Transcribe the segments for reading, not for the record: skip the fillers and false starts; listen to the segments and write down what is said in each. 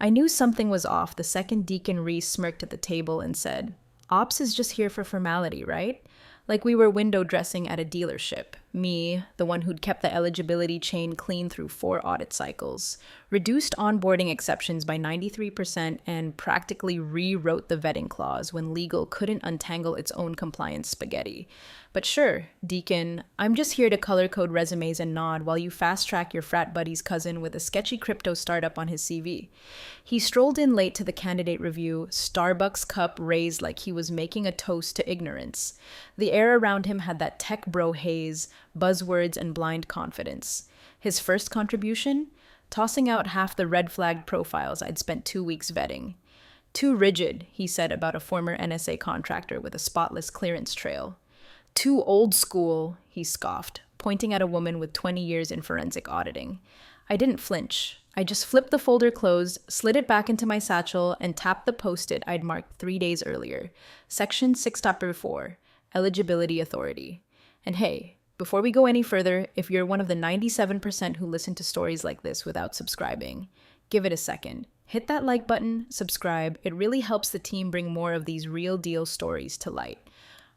I knew something was off the second Deacon Reese smirked at the table and said, "Ops is just here for formality, right?" Like we were window dressing at a dealership. Me, the one who'd kept the eligibility chain clean through 4 audit cycles, reduced onboarding exceptions by 93%, and practically rewrote the vetting clause when legal couldn't untangle its own compliance spaghetti. But sure, Deacon, I'm just here to color code resumes and nod while you fast track your frat buddy's cousin with a sketchy crypto startup on his CV. He strolled in late to the candidate review, Starbucks cup raised like he was making a toast to ignorance. The air around him had that tech bro haze, buzzwords, and blind confidence. His first contribution? Tossing out half the red flagged profiles I'd spent 2 weeks vetting. Too rigid, he said about a former NSA contractor with a spotless clearance trail. Too old school, he scoffed, pointing at a woman with 20 years in forensic auditing. I didn't flinch. I just flipped the folder closed, slid it back into my satchel, and tapped the post-it I'd marked 3 days earlier. Section 6.4, Eligibility Authority. And hey, before we go any further, if you're one of the 97% who listen to stories like this without subscribing, give it a second. Hit that like button, subscribe. It really helps the team bring more of these real deal stories to light.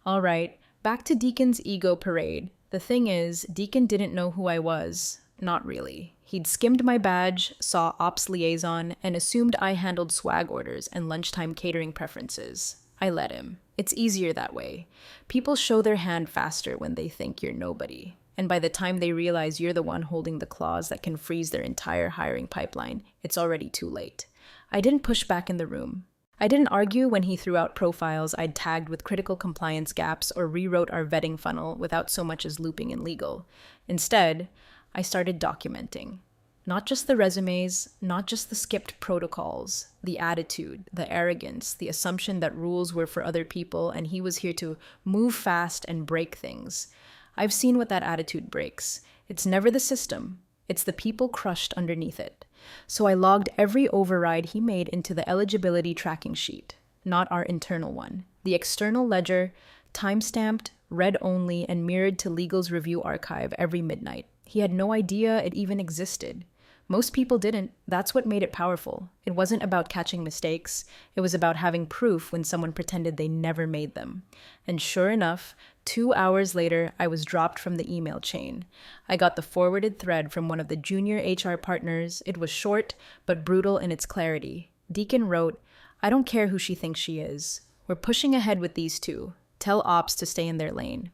All right, back to Deacon's ego parade. The thing is, Deacon didn't know who I was. Not really. He'd skimmed my badge, saw ops liaison, and assumed I handled swag orders and lunchtime catering preferences. I let him. It's easier that way. People show their hand faster when they think you're nobody. And by the time they realize you're the one holding the clause that can freeze their entire hiring pipeline, it's already too late. I didn't push back in the room. I didn't argue when he threw out profiles I'd tagged with critical compliance gaps or rewrote our vetting funnel without so much as looping in legal. Instead, I started documenting. Not just the resumes, not just the skipped protocols, the attitude, the arrogance, the assumption that rules were for other people and he was here to move fast and break things. I've seen what that attitude breaks. It's never the system. It's the people crushed underneath it. So I logged every override he made into the eligibility tracking sheet, not our internal one. The external ledger, time-stamped, read only, and mirrored to legal's review archive every midnight. He had no idea it even existed. Most people didn't. That's what made it powerful. It wasn't about catching mistakes. It was about having proof when someone pretended they never made them. And sure enough, 2 hours later, I was dropped from the email chain. I got the forwarded thread from one of the junior HR partners. It was short, but brutal in its clarity. Deacon wrote, "I don't care who she thinks she is. We're pushing ahead with these two. Tell ops to stay in their lane."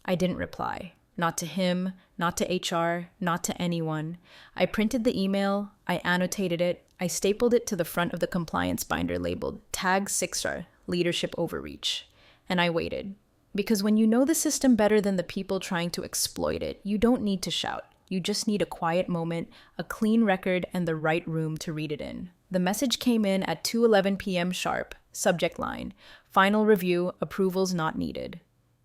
I didn't reply. Not to him, not to HR, not to anyone. I printed the email, I annotated it, I stapled it to the front of the compliance binder labeled Tag 6 Leadership Overreach. And I waited. Because when you know the system better than the people trying to exploit it, you don't need to shout. You just need a quiet moment, a clean record, and the right room to read it in. The message came in at 2:11 p.m. sharp. Subject line, "Final review, approvals not needed."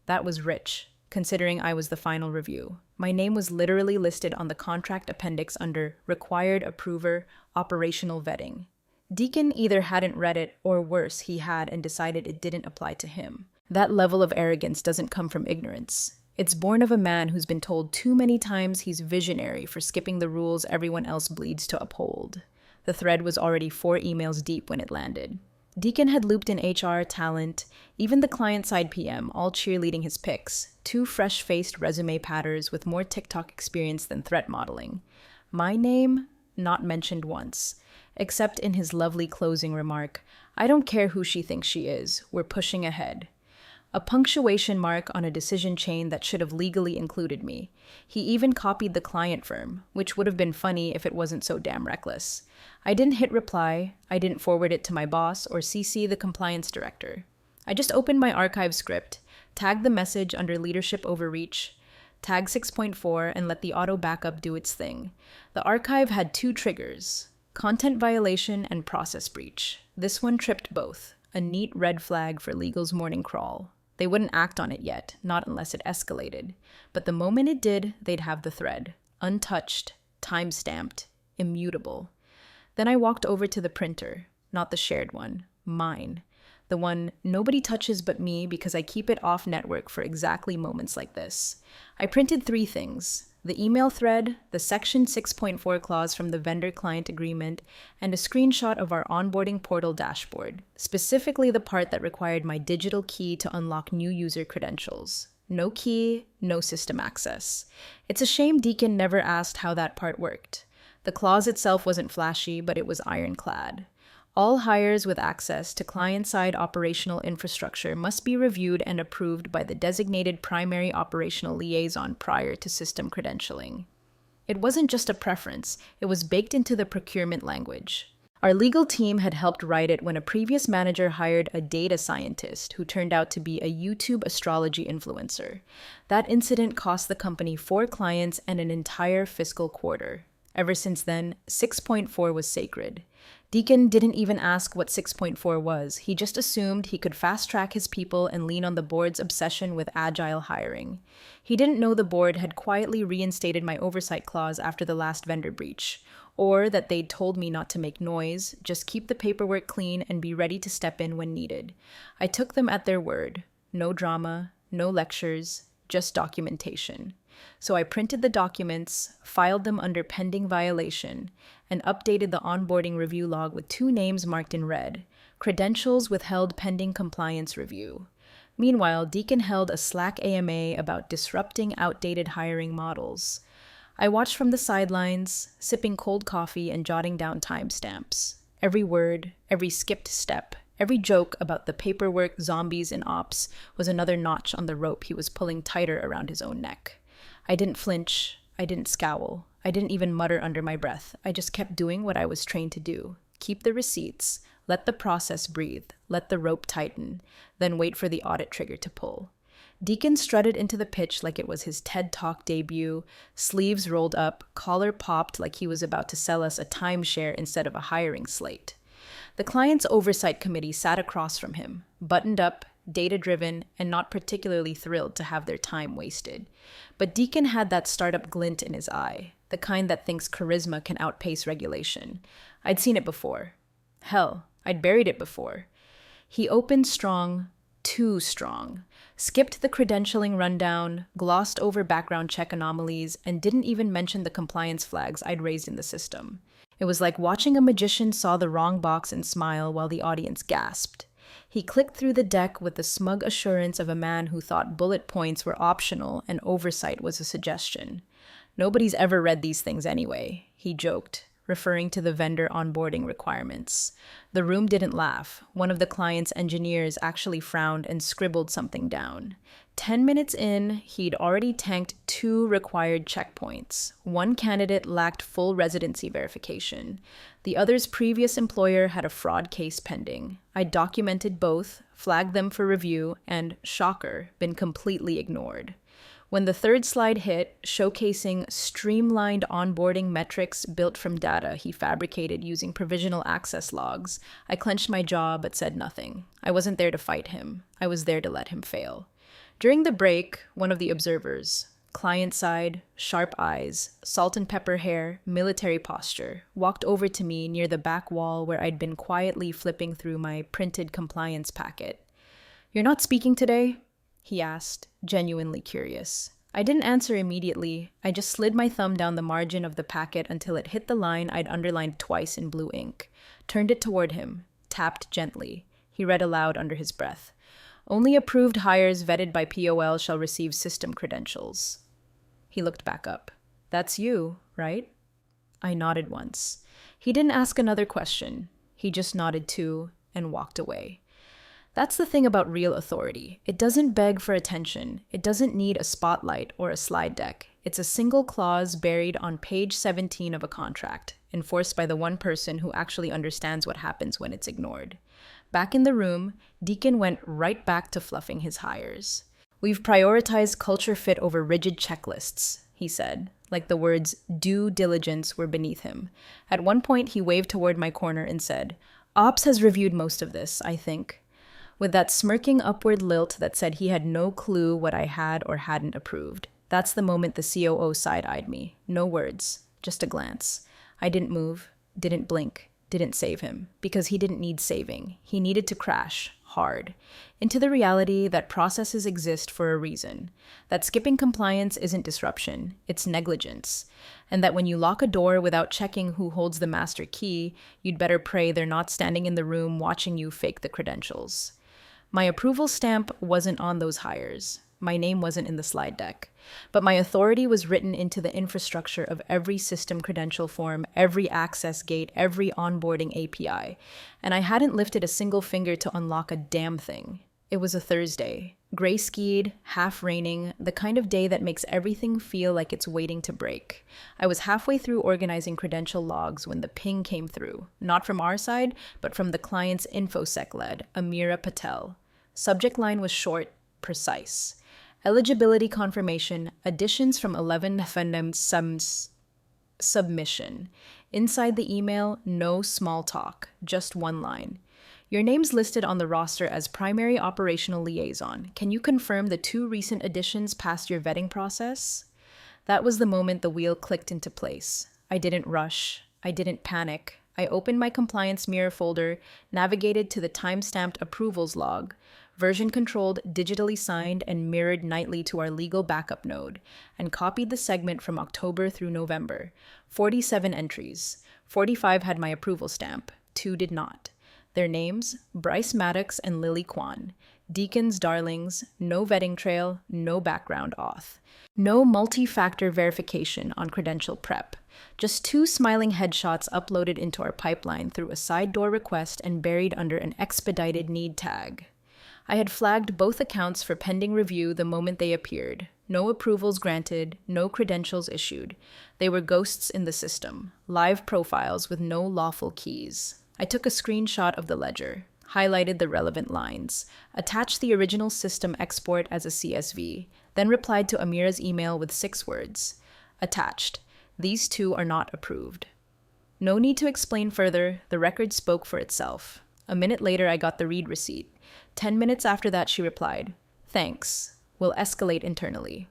That was rich, considering I was the final review. My name was literally listed on the contract appendix under Required Approver, Operational Vetting. Deacon either hadn't read it, or worse, he had and decided it didn't apply to him. That level of arrogance doesn't come from ignorance. It's born of a man who's been told too many times he's visionary for skipping the rules everyone else bleeds to uphold. The thread was already 4 emails deep when it landed. Deacon had looped in HR, talent, even the client-side PM, all cheerleading his picks. 2 fresh-faced resume patters with more TikTok experience than threat modeling. My name, not mentioned once, except in his lovely closing remark, "I don't care who she thinks she is. We're pushing ahead." A punctuation mark on a decision chain that should have legally included me. He even copied the client firm, which would have been funny if it wasn't so damn reckless. I didn't hit reply, I didn't forward it to my boss or CC the compliance director. I just opened my archive script, tagged the message under leadership overreach, tag 6.4, and let the auto backup do its thing. The archive had 2 triggers, content violation and process breach. This one tripped both, a neat red flag for legal's morning crawl. They wouldn't act on it yet, not unless it escalated. But the moment it did, they'd have the thread. Untouched, time-stamped, immutable. Then I walked over to the printer, not the shared one, mine. The one nobody touches but me because I keep it off network for exactly moments like this. I printed 3 things. The email thread, the Section 6.4 clause from the vendor-client agreement, and a screenshot of our onboarding portal dashboard, specifically the part that required my digital key to unlock new user credentials. No key, no system access. It's a shame Deacon never asked how that part worked. The clause itself wasn't flashy, but it was ironclad. All hires with access to client-side operational infrastructure must be reviewed and approved by the designated primary operational liaison prior to system credentialing. It wasn't just a preference, it was baked into the procurement language. Our legal team had helped write it when a previous manager hired a data scientist who turned out to be a YouTube astrology influencer. That incident cost the company 4 clients and an entire fiscal quarter. Ever since then, 6.4 was sacred. Deacon didn't even ask what 6.4 was. He just assumed he could fast-track his people and lean on the board's obsession with agile hiring. He didn't know the board had quietly reinstated my oversight clause after the last vendor breach, or that they'd told me not to make noise, just keep the paperwork clean and be ready to step in when needed. I took them at their word. No drama, no lectures, just documentation. So I printed the documents, filed them under pending violation, and updated the onboarding review log with 2 names marked in red, credentials withheld pending compliance review. Meanwhile, Deacon held a Slack AMA about disrupting outdated hiring models. I watched from the sidelines, sipping cold coffee and jotting down timestamps. Every word, every skipped step, every joke about the paperwork zombies in ops was another notch on the rope he was pulling tighter around his own neck. I didn't flinch. I didn't scowl. I didn't even mutter under my breath. I just kept doing what I was trained to do. Keep the receipts. Let the process breathe. Let the rope tighten. Then wait for the audit trigger to pull. Deacon strutted into the pitch like it was his TED Talk debut, sleeves rolled up, collar popped like he was about to sell us a timeshare instead of a hiring slate. The client's oversight committee sat across from him, buttoned up, data-driven, and not particularly thrilled to have their time wasted. But Deacon had that startup glint in his eye, the kind that thinks charisma can outpace regulation. I'd seen it before. Hell, I'd buried it before. He opened strong, too strong, skipped the credentialing rundown, glossed over background check anomalies, and didn't even mention the compliance flags I'd raised in the system. It was like watching a magician saw the wrong box and smile while the audience gasped. He clicked through the deck with the smug assurance of a man who thought bullet points were optional and oversight was a suggestion. Nobody's ever read these things anyway, he joked, referring to the vendor onboarding requirements. The room didn't laugh. One of the client's engineers actually frowned and scribbled something down. 10 minutes in, he'd already tanked 2 required checkpoints. One candidate lacked full residency verification. The other's previous employer had a fraud case pending. I documented both, flagged them for review, and, shocker, been completely ignored. When the 3rd slide hit, showcasing streamlined onboarding metrics built from data he fabricated using provisional access logs, I clenched my jaw but said nothing. I wasn't there to fight him. I was there to let him fail. During the break, one of the observers, client side, sharp eyes, salt and pepper hair, military posture, walked over to me near the back wall where I'd been quietly flipping through my printed compliance packet. "You're not speaking today?" he asked, genuinely curious. I didn't answer immediately. I just slid my thumb down the margin of the packet until it hit the line I'd underlined twice in blue ink, turned it toward him, tapped gently. He read aloud under his breath. "Only approved hires vetted by POL shall receive system credentials." He looked back up. "That's you, right?" I nodded once. He didn't ask another question. He just nodded too and walked away. That's the thing about real authority. It doesn't beg for attention. It doesn't need a spotlight or a slide deck. It's a single clause buried on page 17 of a contract, enforced by the one person who actually understands what happens when it's ignored. Back in the room, Deacon went right back to fluffing his hires. "We've prioritized culture fit over rigid checklists," he said, like the words due diligence were beneath him. At one point, he waved toward my corner and said, "Ops has reviewed most of this, I think," with that smirking upward lilt that said he had no clue what I had or hadn't approved. That's the moment the COO side-eyed me. No words, just a glance. I didn't move, didn't blink, didn't save him, because he didn't need saving. He needed to crash, hard, into the reality that processes exist for a reason, that skipping compliance isn't disruption, it's negligence, and that when you lock a door without checking who holds the master key, you'd better pray they're not standing in the room watching you fake the credentials. My approval stamp wasn't on those hires. My name wasn't in the slide deck. But my authority was written into the infrastructure of every system credential form, every access gate, every onboarding API. And I hadn't lifted a single finger to unlock a damn thing. It was a Thursday. Gray-skied, half raining, the kind of day that makes everything feel like it's waiting to break. I was halfway through organizing credential logs when the ping came through, not from our side, but from the client's InfoSec lead, Amira Patel. Subject line was short, precise. Eligibility confirmation, additions from 11 defendants submission. Inside the email, no small talk, just one line. Your name's listed on the roster as primary operational liaison. Can you confirm the 2 recent additions passed your vetting process? That was the moment the wheel clicked into place. I didn't rush. I didn't panic. I opened my compliance mirror folder, navigated to the time-stamped approvals log, version-controlled, digitally signed, and mirrored nightly to our legal backup node, and copied the segment from October through November. 47 entries. 45 had my approval stamp. 2 did not. Their names, Bryce Maddox and Lily Kwan. Deacon's darlings, no vetting trail, no background auth. No multi-factor verification on credential prep. Just 2 smiling headshots uploaded into our pipeline through a side door request and buried under an expedited need tag. I had flagged both accounts for pending review the moment they appeared. No approvals granted, no credentials issued. They were ghosts in the system, live profiles with no lawful keys. I took a screenshot of the ledger, highlighted the relevant lines, attached the original system export as a CSV, then replied to Amira's email with 6 words. Attached. These 2 are not approved. No need to explain further, the record spoke for itself. A minute later, I got the read receipt. 10 minutes after that, she replied, "Thanks. We'll escalate internally."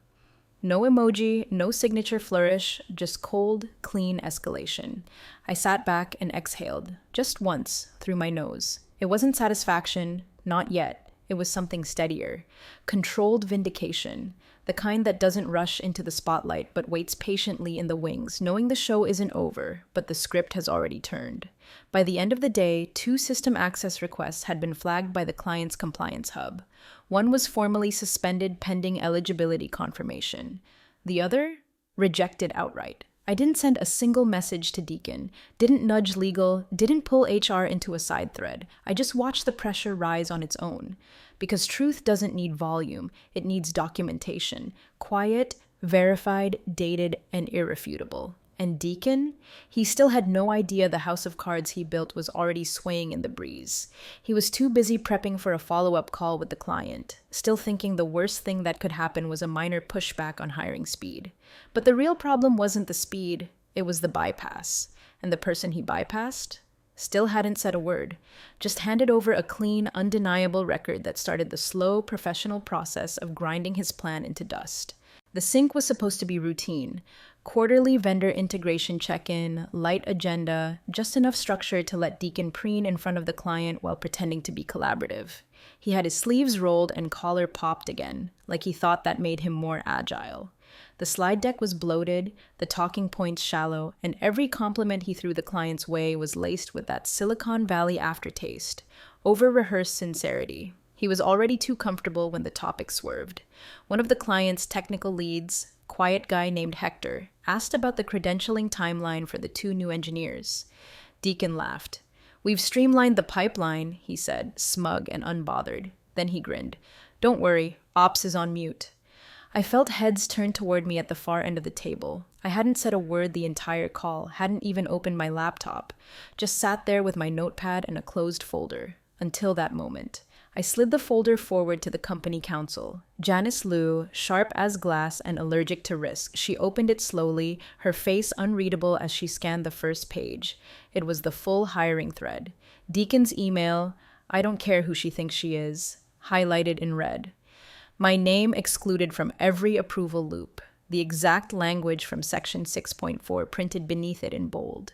No emoji, no signature flourish, just cold, clean escalation. I sat back and exhaled, just once, through my nose. It wasn't satisfaction, not yet. It was something steadier. Controlled vindication. The kind that doesn't rush into the spotlight but waits patiently in the wings, knowing the show isn't over, but the script has already turned. By the end of the day, 2 system access requests had been flagged by the client's compliance hub. One was formally suspended pending eligibility confirmation. The other? Rejected outright. I didn't send a single message to Deacon, didn't nudge legal, didn't pull HR into a side thread. I just watched the pressure rise on its own. Because truth doesn't need volume, it needs documentation. Quiet, verified, dated, and irrefutable. And Deacon? He still had no idea the house of cards he built was already swaying in the breeze. He was too busy prepping for a follow-up call with the client, still thinking the worst thing that could happen was a minor pushback on hiring speed. But the real problem wasn't the speed, it was the bypass. And the person he bypassed still hadn't said a word, just handed over a clean, undeniable record that started the slow, professional process of grinding his plan into dust. The sync was supposed to be routine. Quarterly vendor integration check-in, light agenda, just enough structure to let Deacon preen in front of the client while pretending to be collaborative. He had his sleeves rolled and collar popped again, like he thought that made him more agile. The slide deck was bloated, the talking points shallow, and every compliment he threw the client's way was laced with that Silicon Valley aftertaste, over-rehearsed sincerity. He was already too comfortable when the topic swerved. One of the client's technical leads, quiet guy named Hector, asked about the credentialing timeline for the 2 new engineers. Deacon laughed. "We've streamlined the pipeline," he said, smug and unbothered. Then he grinned. "Don't worry, Ops is on mute." I felt heads turn toward me at the far end of the table. I hadn't said a word the entire call, hadn't even opened my laptop. Just sat there with my notepad and a closed folder. Until that moment. I slid the folder forward to the company counsel. Janice Liu, sharp as glass and allergic to risk. She opened it slowly, her face unreadable as she scanned the first page. It was the full hiring thread. Deacon's email, "I don't care who she thinks she is," highlighted in red. My name excluded from every approval loop. The exact language from section 6.4 printed beneath it in bold.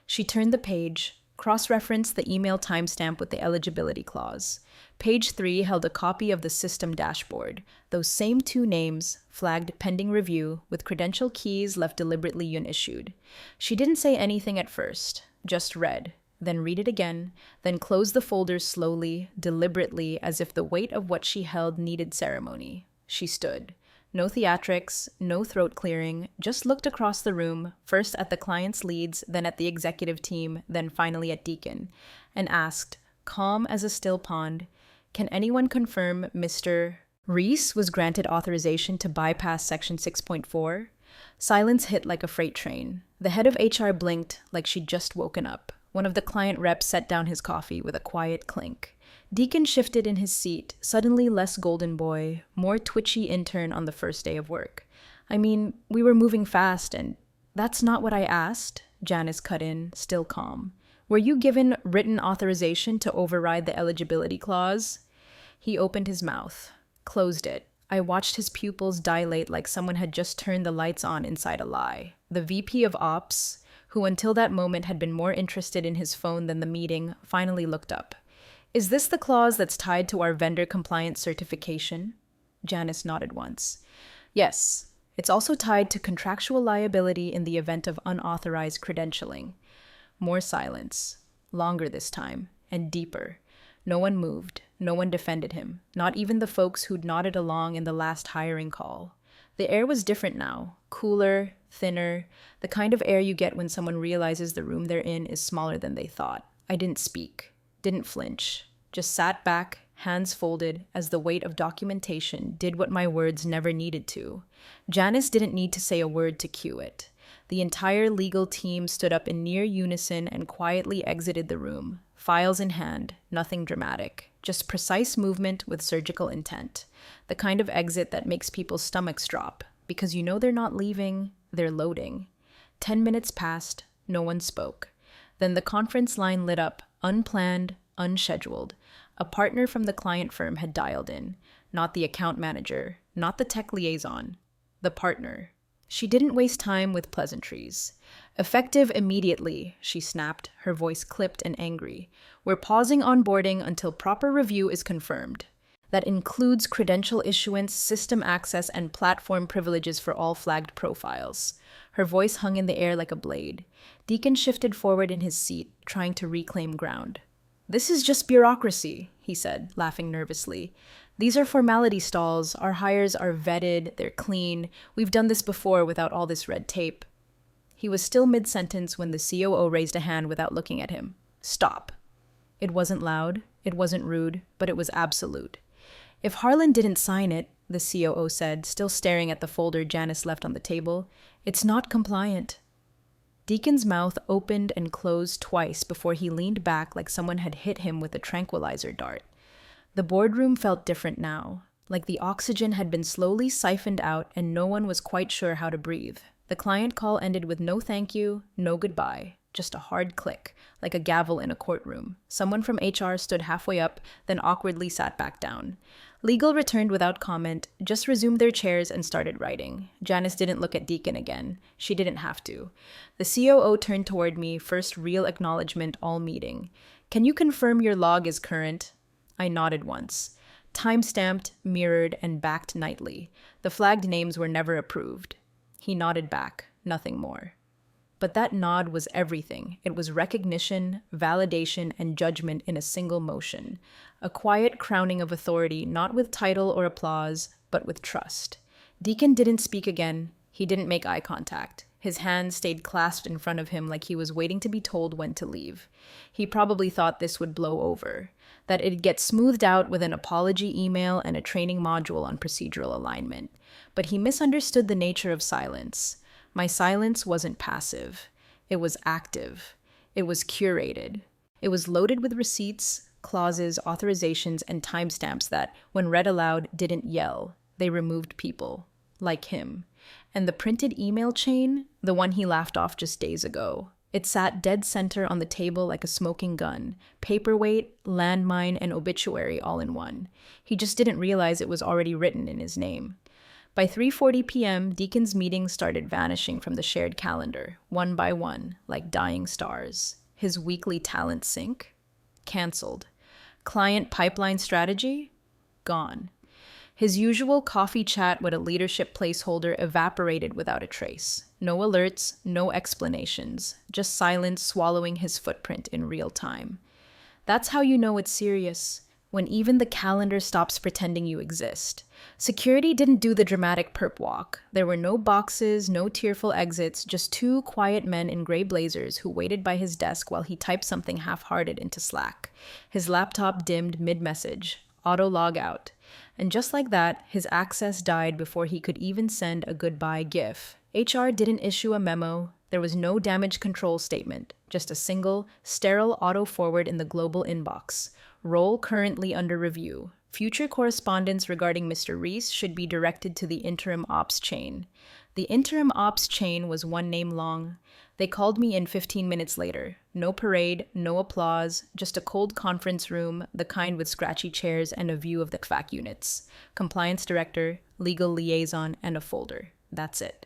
She turned the page, Cross-referenced the email timestamp with the eligibility clause. Page 3 held a copy of the system dashboard, those same two names, flagged pending review, with credential keys left deliberately unissued. She didn't say anything at first, just read, then read it again, then closed the folders slowly, deliberately, as if the weight of what she held needed ceremony. She stood. No theatrics, no throat clearing, just looked across the room, first at the client's leads, then at the executive team, then finally at Deacon, and asked, calm as a still pond, "Can anyone confirm Mr. Reese was granted authorization to bypass Section 6.4? Silence hit like a freight train. The head of HR blinked like she'd just woken up. One of the client reps set down his coffee with a quiet clink. Deacon shifted in his seat, suddenly less golden boy, more twitchy intern on the first day of work. "I mean, we were moving fast and—" "That's not what I asked," Janice cut in, still calm. "Were you given written authorization to override the eligibility clause?" He opened his mouth, closed it. I watched his pupils dilate like someone had just turned the lights on inside a lie. The VP of Ops, who until that moment had been more interested in his phone than the meeting, finally looked up. "Is this the clause that's tied to our vendor compliance certification?" Janice nodded once. "Yes. It's also tied to contractual liability in the event of unauthorized credentialing." More silence. Longer this time, and deeper. No one moved. No one defended him. Not even the folks who'd nodded along in the last hiring call. The air was different now. Cooler, thinner. The kind of air you get when someone realizes the room they're in is smaller than they thought. I didn't speak. Didn't flinch. Just sat back, hands folded, as the weight of documentation did what my words never needed to. Janice didn't need to say a word to cue it. The entire legal team stood up in near unison and quietly exited the room, files in hand, nothing dramatic, just precise movement with surgical intent. The kind of exit that makes people's stomachs drop, because you know they're not leaving, they're loading. 10 minutes passed, no one spoke. Then the conference line lit up, unplanned, unscheduled. A partner from the client firm had dialed in, not the account manager, not the tech liaison, the partner. She didn't waste time with pleasantries. "Effective immediately," she snapped, her voice clipped and angry. "We're pausing onboarding until proper review is confirmed. That includes credential issuance, system access, and platform privileges for all flagged profiles." Her voice hung in the air like a blade. Deacon shifted forward in his seat, trying to reclaim ground. "This is just bureaucracy," he said, laughing nervously. "These are formality stalls. Our hires are vetted, they're clean. We've done this before without all this red tape." He was still mid-sentence when the COO raised a hand without looking at him. "Stop." It wasn't loud, it wasn't rude, but it was absolute. "If Harlan didn't sign it," the COO said, still staring at the folder Janice left on the table, "it's not compliant." Deacon's mouth opened and closed twice before he leaned back like someone had hit him with a tranquilizer dart. The boardroom felt different now, like the oxygen had been slowly siphoned out and no one was quite sure how to breathe. The client call ended with no thank you, no goodbye, just a hard click, like a gavel in a courtroom. Someone from HR stood halfway up, then awkwardly sat back down. Legal returned without comment, just resumed their chairs and started writing. Janice didn't look at Deacon again. She didn't have to. The COO turned toward me, first real acknowledgement all meeting. "Can you confirm your log is current?" I nodded once. Time-stamped, mirrored, and backed nightly. The flagged names were never approved. He nodded back, nothing more. But that nod was everything. It was recognition, validation, and judgment in a single motion. A quiet crowning of authority, not with title or applause, but with trust. Deacon didn't speak again. He didn't make eye contact. His hands stayed clasped in front of him like he was waiting to be told when to leave. He probably thought this would blow over, that it'd get smoothed out with an apology email and a training module on procedural alignment. But he misunderstood the nature of silence. My silence wasn't passive. It was active. It was curated. It was loaded with receipts, clauses, authorizations, and timestamps that, when read aloud, didn't yell. They removed people. Like him. And the printed email chain, the one he laughed off just days ago, it sat dead center on the table like a smoking gun. Paperweight, landmine, and obituary all in one. He just didn't realize it was already written in his name. By 3:40 p.m., Deacon's meetings started vanishing from the shared calendar, one by one, like dying stars. His weekly talent sync? Cancelled. Client pipeline strategy? Gone. His usual coffee chat with a leadership placeholder evaporated without a trace. No alerts, no explanations, just silence swallowing his footprint in real time. That's how you know it's serious, when even the calendar stops pretending you exist. Security didn't do the dramatic perp walk. There were no boxes, no tearful exits, just two quiet men in gray blazers who waited by his desk while he typed something half-hearted into Slack. His laptop dimmed mid-message. Auto log out. And just like that, his access died before he could even send a goodbye GIF. HR didn't issue a memo. There was no damage control statement, just a single, sterile auto-forward in the global inbox. Role currently under review. Future correspondence regarding Mr. Reese should be directed to the interim ops chain. The interim ops chain was one name long. They called me in 15 minutes later. No parade, no applause, just a cold conference room, the kind with scratchy chairs and a view of the CFAC units. Compliance director, legal liaison, and a folder. That's it.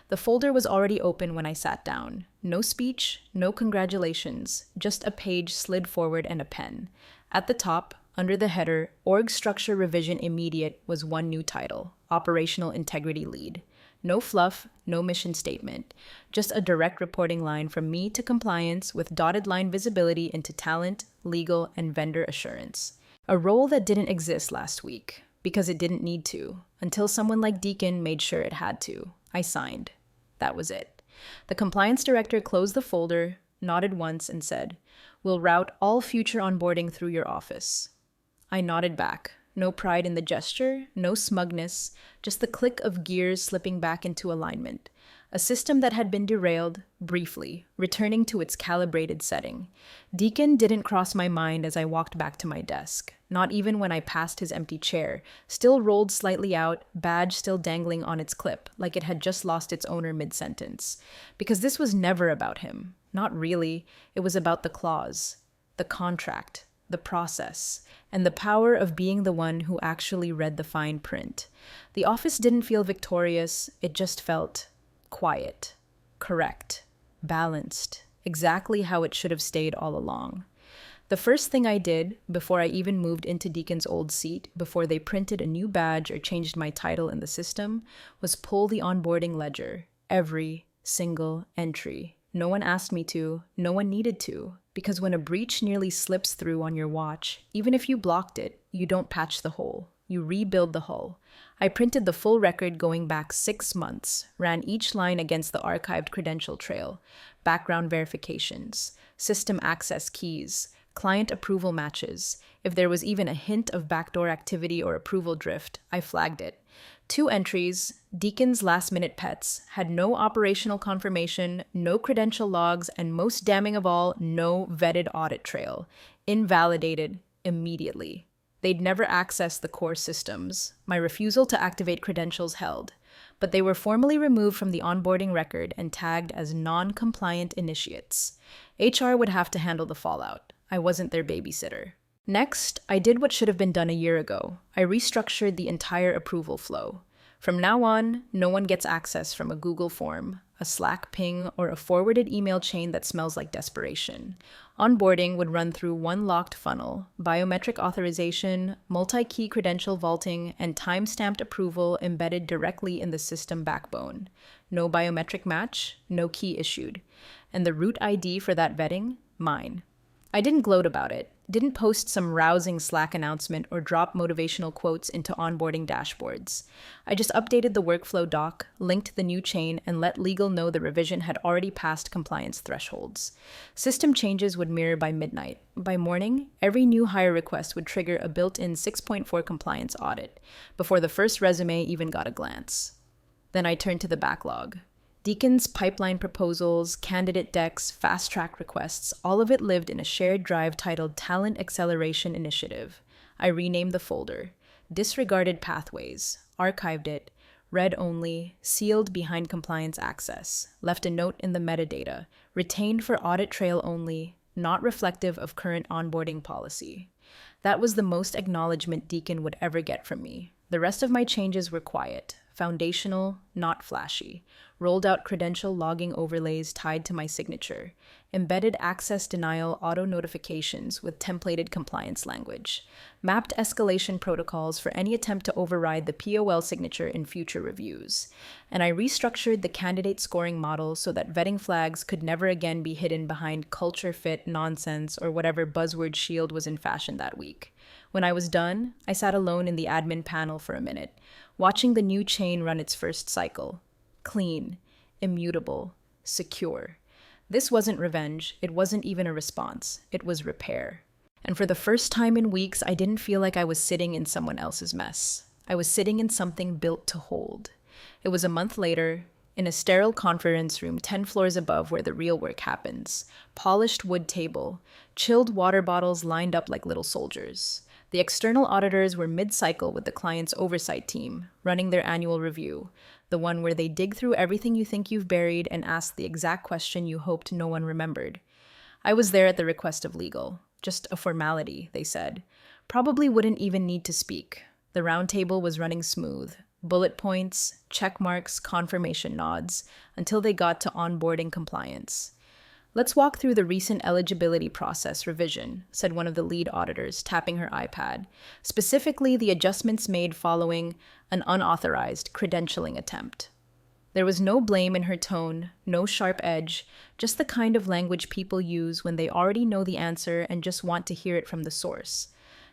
The folder was already open when I sat down. No speech, no congratulations, just a page slid forward and a pen. At the top, under the header, Org Structure Revision Immediate, was one new title, Operational Integrity Lead. No fluff, no mission statement, just a direct reporting line from me to compliance with dotted line visibility into talent, legal, and vendor assurance. A role that didn't exist last week, because it didn't need to, until someone like Deacon made sure it had to. I signed. That was it. The compliance director closed the folder, nodded once, and said, "We'll route all future onboarding through your office." I nodded back. No pride in the gesture, no smugness, just the click of gears slipping back into alignment. A system that had been derailed, briefly, returning to its calibrated setting. Deacon didn't cross my mind as I walked back to my desk, not even when I passed his empty chair, still rolled slightly out, badge still dangling on its clip, like it had just lost its owner mid-sentence. Because this was never about him. Not really. It was about the clause, the contract, the process, and the power of being the one who actually read the fine print. The office didn't feel victorious, it just felt quiet, correct, balanced, exactly how it should have stayed all along. The first thing I did, before I even moved into Deacon's old seat, before they printed a new badge or changed my title in the system, was pull the onboarding ledger, every single entry. No one asked me to, no one needed to, because when a breach nearly slips through on your watch, even if you blocked it, you don't patch the hole. You rebuild the hull. I printed the full record going back 6 months, ran each line against the archived credential trail, background verifications, system access keys, client approval matches. If there was even a hint of backdoor activity or approval drift, I flagged it. 2 entries, Deacon's last-minute pets, had no operational confirmation, no credential logs, and most damning of all, no vetted audit trail. Invalidated immediately. They'd never accessed the core systems. My refusal to activate credentials held, but they were formally removed from the onboarding record and tagged as non-compliant initiates. HR would have to handle the fallout. I wasn't their babysitter. Next, I did what should have been done a year ago. I restructured the entire approval flow. From now on, no one gets access from a Google form, a Slack ping, or a forwarded email chain that smells like desperation. Onboarding would run through one locked funnel, biometric authorization, multi-key credential vaulting, and time-stamped approval embedded directly in the system backbone. No biometric match, no key issued. And the root ID for that vetting? Mine. I didn't gloat about it, didn't post some rousing Slack announcement or drop motivational quotes into onboarding dashboards. I just updated the workflow doc, linked the new chain, and let legal know the revision had already passed compliance thresholds. System changes would mirror by midnight. By morning, every new hire request would trigger a built-in 6.4 compliance audit, before the first resume even got a glance. Then I turned to the backlog. Deacon's pipeline proposals, candidate decks, fast-track requests, all of it lived in a shared drive titled Talent Acceleration Initiative. I renamed the folder, disregarded pathways, archived it, read only, sealed behind compliance access, left a note in the metadata, retained for audit trail only, not reflective of current onboarding policy. That was the most acknowledgement Deacon would ever get from me. The rest of my changes were quiet, foundational, not flashy, rolled out credential logging overlays tied to my signature, embedded access denial auto notifications with templated compliance language, mapped escalation protocols for any attempt to override the POL signature in future reviews, and I restructured the candidate scoring model so that vetting flags could never again be hidden behind culture fit nonsense or whatever buzzword shield was in fashion that week. When I was done, I sat alone in the admin panel for a minute, watching the new chain run its first cycle. Clean, immutable, secure. This wasn't revenge, it wasn't even a response, it was repair. And for the first time in weeks, I didn't feel like I was sitting in someone else's mess. I was sitting in something built to hold. It was a month later, in a sterile conference room 10 floors above where the real work happens. Polished wood table, chilled water bottles lined up like little soldiers. The external auditors were mid-cycle with the client's oversight team, running their annual review, the one where they dig through everything you think you've buried and ask the exact question you hoped no one remembered. I was there at the request of legal. Just a formality, they said. Probably wouldn't even need to speak. The round table was running smooth. Bullet points, check marks, confirmation nods, until they got to onboarding compliance. Let's walk through the recent eligibility process revision, said one of the lead auditors, tapping her iPad. Specifically, the adjustments made following an unauthorized credentialing attempt. There was no blame in her tone, no sharp edge, just the kind of language people use when they already know the answer and just want to hear it from the source.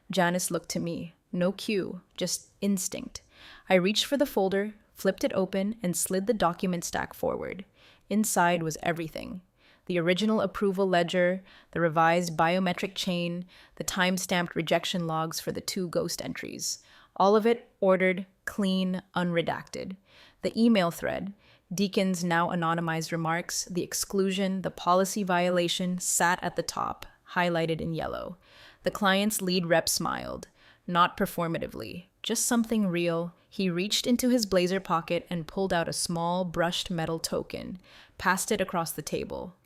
Janice looked to me. No cue, just instinct. I reached for the folder, flipped it open, and slid the document stack forward. Inside was everything. The original approval ledger, the revised biometric chain, the time-stamped rejection logs for the 2 ghost entries. All of it ordered, clean, unredacted. The email thread, Deacon's now anonymized remarks, the exclusion, the policy violation sat at the top, highlighted in yellow. The client's lead rep smiled, not performatively, just something real. He reached into his blazer pocket and pulled out a small brushed metal token, passed it across the table.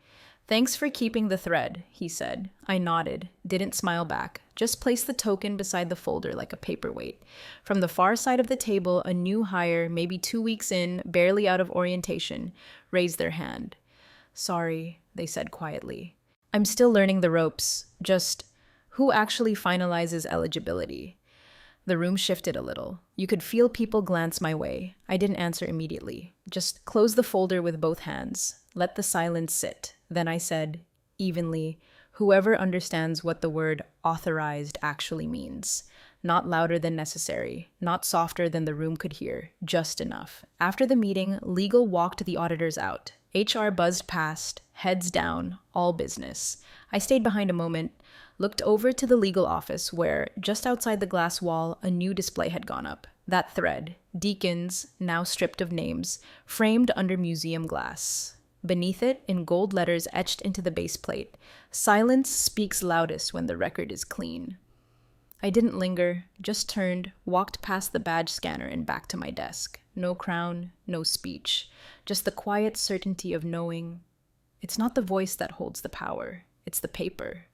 "Thanks for keeping the thread," he said. I nodded, didn't smile back, just placed the token beside the folder like a paperweight. From the far side of the table, a new hire, maybe 2 weeks in, barely out of orientation, raised their hand. "Sorry," they said quietly. "I'm still learning the ropes. Just, who actually finalizes eligibility?" The room shifted a little. You could feel people glance my way. I didn't answer immediately. Just closed the folder with both hands. Let the silence sit. Then I said, evenly, "Whoever understands what the word authorized actually means. Not louder than necessary, not softer than the room could hear, just enough." After the meeting, legal walked the auditors out. HR buzzed past, heads down, all business. I stayed behind a moment, looked over to the legal office where, just outside the glass wall, a new display had gone up. That thread, Deacon's, now stripped of names, framed under museum glass. Beneath it, in gold letters etched into the base plate, "Silence speaks loudest when the record is clean." I didn't linger, just turned, walked past the badge scanner and back to my desk. No crown, no speech, just the quiet certainty of knowing. It's not the voice that holds the power, it's the paper.